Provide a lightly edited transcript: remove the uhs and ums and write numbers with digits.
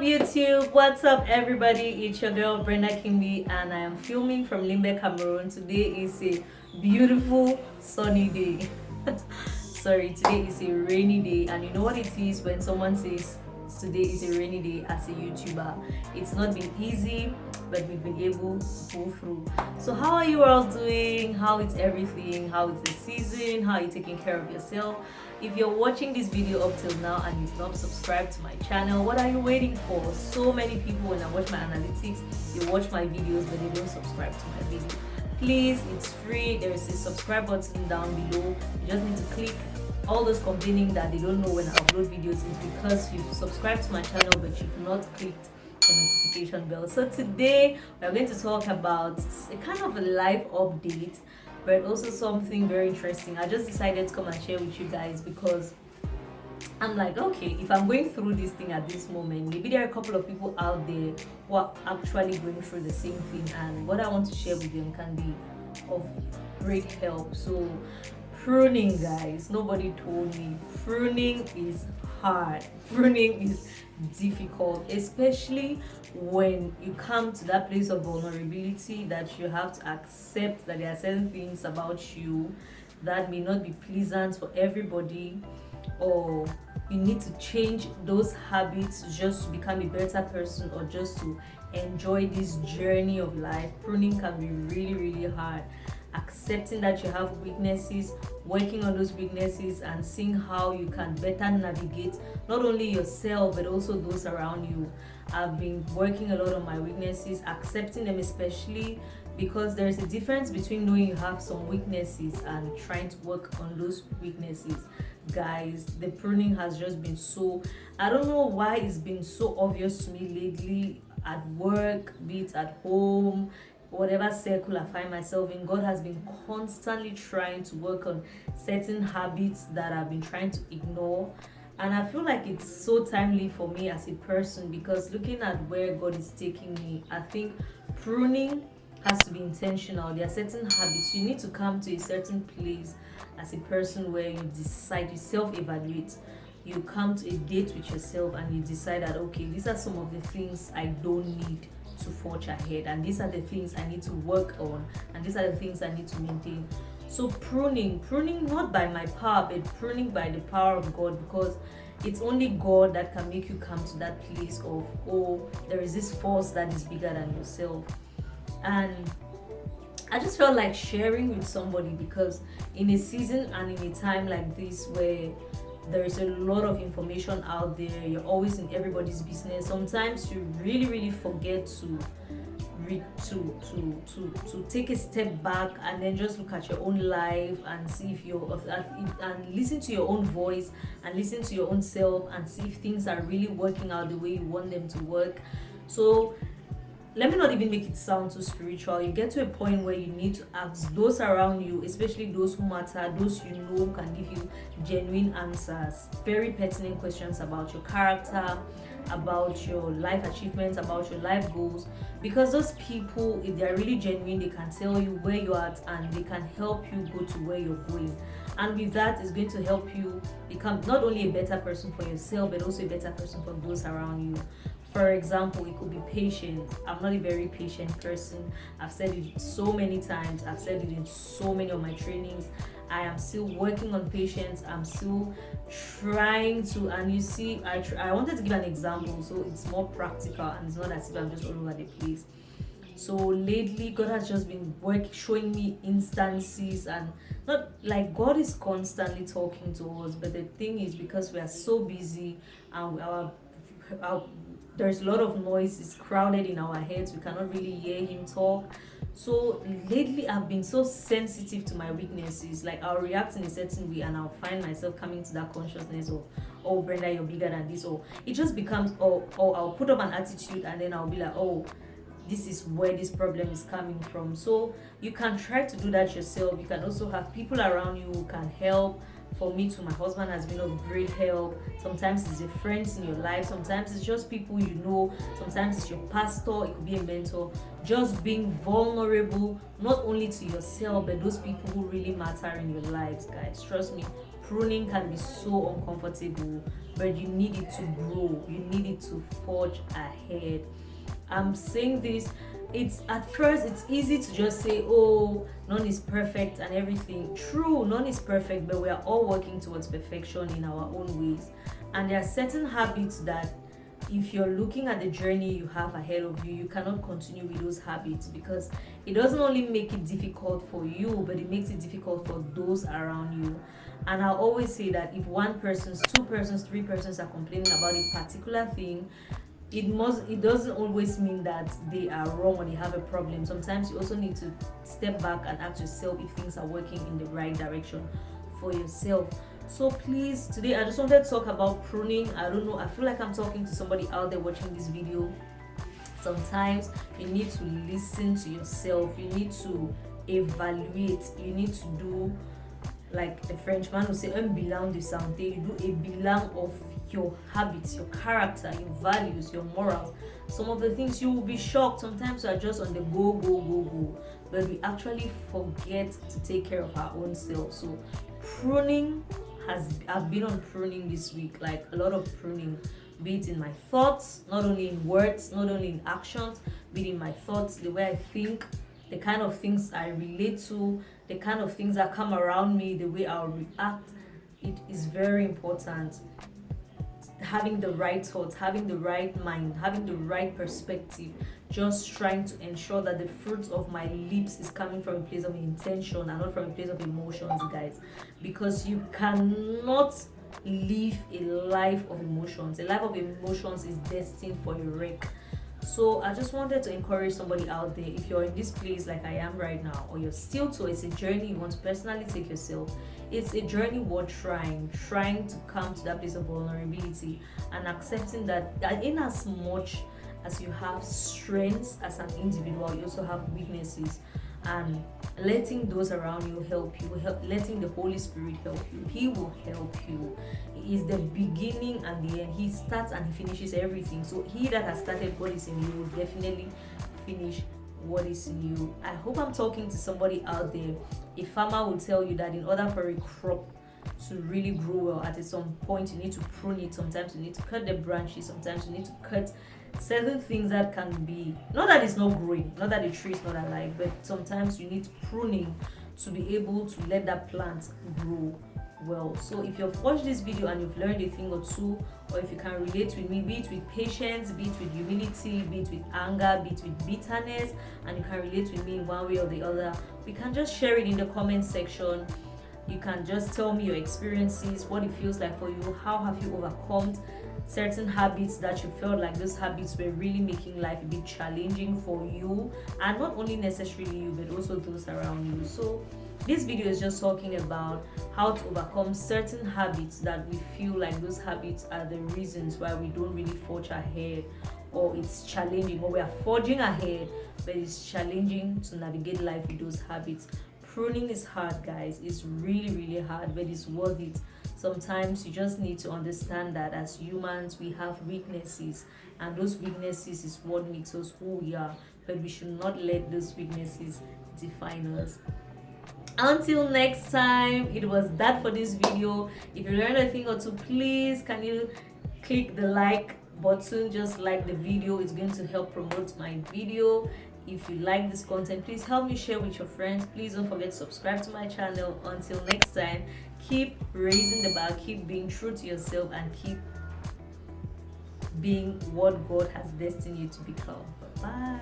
up YouTube? What's up everybody? It's your girl Brendakimbi and I am filming from Limbe, Cameroon. Today is a beautiful sunny day. Sorry, today is a rainy day, and you know what it is when someone says today is a rainy day as a YouTuber. It's not been easy, but we've been able to pull through. So how are you all doing? How is everything? How is the season? How are you taking care of yourself? If you're watching this video up till now and you've not subscribed to my channel, what are you waiting for? So many people, when I watch my analytics, they watch my videos but they don't subscribe to my video. Please, it's free. There is a subscribe button down below. You just need to click. All those complaining that they don't know when I upload videos is because you've subscribed to my channel but you've not clicked the notification bell. So today we're going to talk about a kind of a life update, but also something very interesting. I just decided to come and share with you guys because I'm like, okay, if I'm going through this thing at this moment, maybe there are a couple of people out there who are actually going through the same thing, and what I want to share with them can be of great help. So pruning, guys, nobody told me pruning is hard. Pruning is difficult, especially when you come to that place of vulnerability that you have to accept that there are certain things about you that may not be pleasant for everybody, or you need to change those habits just to become a better person or just to enjoy this journey of life. Pruning can be really hard. Accepting that you have weaknesses, working on those weaknesses, and seeing how you can better navigate not only yourself but also those around you. I've been working a lot on my weaknesses, accepting them, especially because there's a difference between knowing you have some weaknesses and trying to work on those weaknesses. Guys, the pruning has just been so, I don't know why it's been so obvious to me lately, at work, be it at home, whatever circle I find myself in. God has been constantly trying to work on certain habits that I've been trying to ignore, and I feel like it's so timely for me as a person, because looking at where God is taking me, I think pruning has to be intentional. There are certain habits you need to come to a certain place as a person where you decide, you self-evaluate. You come to a date with yourself and you decide that, okay, these are some of the things I don't need to forge ahead, and these are the things I need to work on, and these are the things I need to maintain. So pruning not by my power, but pruning by the power of God, because it's only God that can make you come to that place of, oh, there is this force that is bigger than yourself. And I just felt like sharing with somebody, because in a season and in a time like this where there is a lot of information out there, you're always in everybody's business, sometimes you really forget to take a step back and then just look at your own life and see if you're, and listen to your own voice and listen to your own self and see if things are really working out the way you want them to work. So let me not even make it sound too spiritual. You get to a point where you need to ask those around you, especially those who matter, those you know can give you genuine answers, very pertinent questions about your character, about your life achievements, about your life goals, because those people, if they're really genuine, they can tell you where you're at and they can help you go to where you're going. And with that, it's going to help you become not only a better person for yourself but also a better person for those around you. For example, it could be patient. I'm not a very patient person. I've said it so many times. I've said it in so many of my trainings. I am still working on patience. I'm still trying to, and you see, I wanted to give an example so it's more practical and it's not as if I'm just all over the place. So lately, God has just been showing me instances, and not like God is constantly talking to us, but the thing is, because we are so busy and there's a lot of noise, it's crowded in our heads, we cannot really hear him talk. So lately I've been so sensitive to my weaknesses. Like, I'll react in a certain way and I'll find myself coming to that consciousness of, oh Brenda, you're bigger than this, or it just becomes, oh I'll put up an attitude and then I'll be like, oh, this is where this problem is coming from. So you can try to do that yourself. You can also have people around you who can help. For me too, my husband has been of great help. Sometimes it's your friends in your life, sometimes it's just people you know, sometimes it's your pastor, it could be a mentor. Just being vulnerable, not only to yourself but those people who really matter in your lives. Guys, trust me, pruning can be so uncomfortable but you need it to grow, you need it to forge ahead. I'm saying this, it's at first it's easy to just say, oh, none is perfect and everything. True, none is perfect, but we are all working towards perfection in our own ways. And there are certain habits that if you're looking at the journey you have ahead of you, you cannot continue with those habits, because it doesn't only make it difficult for you, but it makes it difficult for those around you. And I always say that if one person's, two persons, three persons are complaining about a particular thing, it doesn't always mean that they are wrong or they have a problem. Sometimes you also need to step back and ask yourself if things are working in the right direction for yourself. So please, today I just wanted to talk about pruning. I don't know, I feel like I'm talking to somebody out there watching this video. Sometimes you need to listen to yourself, you need to evaluate, you need to do like the Frenchman will say, un bilan de santé. You do a bilan of your habits, your character, your values, your morals. Some of the things you will be shocked. Sometimes we are just on the go, but we actually forget to take care of our own self. So pruning I've been on pruning this week, like a lot of pruning, be it in my thoughts, not only in words, not only in actions, be it in my thoughts, the way I think, the kind of things I relate to, the kind of things that come around me, the way I'll react. It is very important. Having the right thoughts, having the right mind, having the right perspective, just trying to ensure that the fruit of my lips is coming from a place of intention and not from a place of emotions, guys. Because you cannot live a life of emotions. A life of emotions is destined for a wreck. So I just wanted to encourage somebody out there, if you're in this place like I am right now, or you're still to, it's a journey you want to personally take yourself. It's a journey worth trying to come to that place of vulnerability and accepting that in as much as you have strengths as an individual, you also have weaknesses, and letting those around you help you, letting the Holy Spirit help you. He will help you. He is the beginning and the end. He starts and he finishes everything. So he that has started what is in you will definitely finish what is in you. I hope I'm talking to somebody out there. A farmer will tell you that in order for a crop to really grow well, at some point you need to prune it. Sometimes you need to cut the branches, sometimes you need to cut certain things that can be, not that it's not growing, not that the tree is not alive, but sometimes you need pruning to be able to let that plant grow well. So if you've watched this video and you've learned a thing or two, or if you can relate with me, be it with patience, be it with humility, be it with anger, be it with bitterness, and you can relate with me in one way or the other, we can just share it in the comment section. You can just tell me your experiences, what it feels like for you, how have you overcome certain habits that you felt like those habits were really making life a bit challenging for you, and not only necessarily you but also those around you. So this video is just talking about how to overcome certain habits that we feel like those habits are the reasons why we don't really forge ahead, or it's challenging, or we are forging ahead but it's challenging to navigate life with those habits. Pruning is hard, guys. It's really hard, but it's worth it. Sometimes you just need to understand that as humans we have weaknesses, and those weaknesses is what makes us who we are, but we should not let those weaknesses define us. Until next time, it was that for this video. If you learned a thing or two, please can you click the like button, just like the video. It's going to help promote my video. If you like this content, please help me share with your friends. Please don't forget to subscribe to my channel. Until next time, keep raising the bar, keep being true to yourself, and keep being what God has destined you to become. Bye.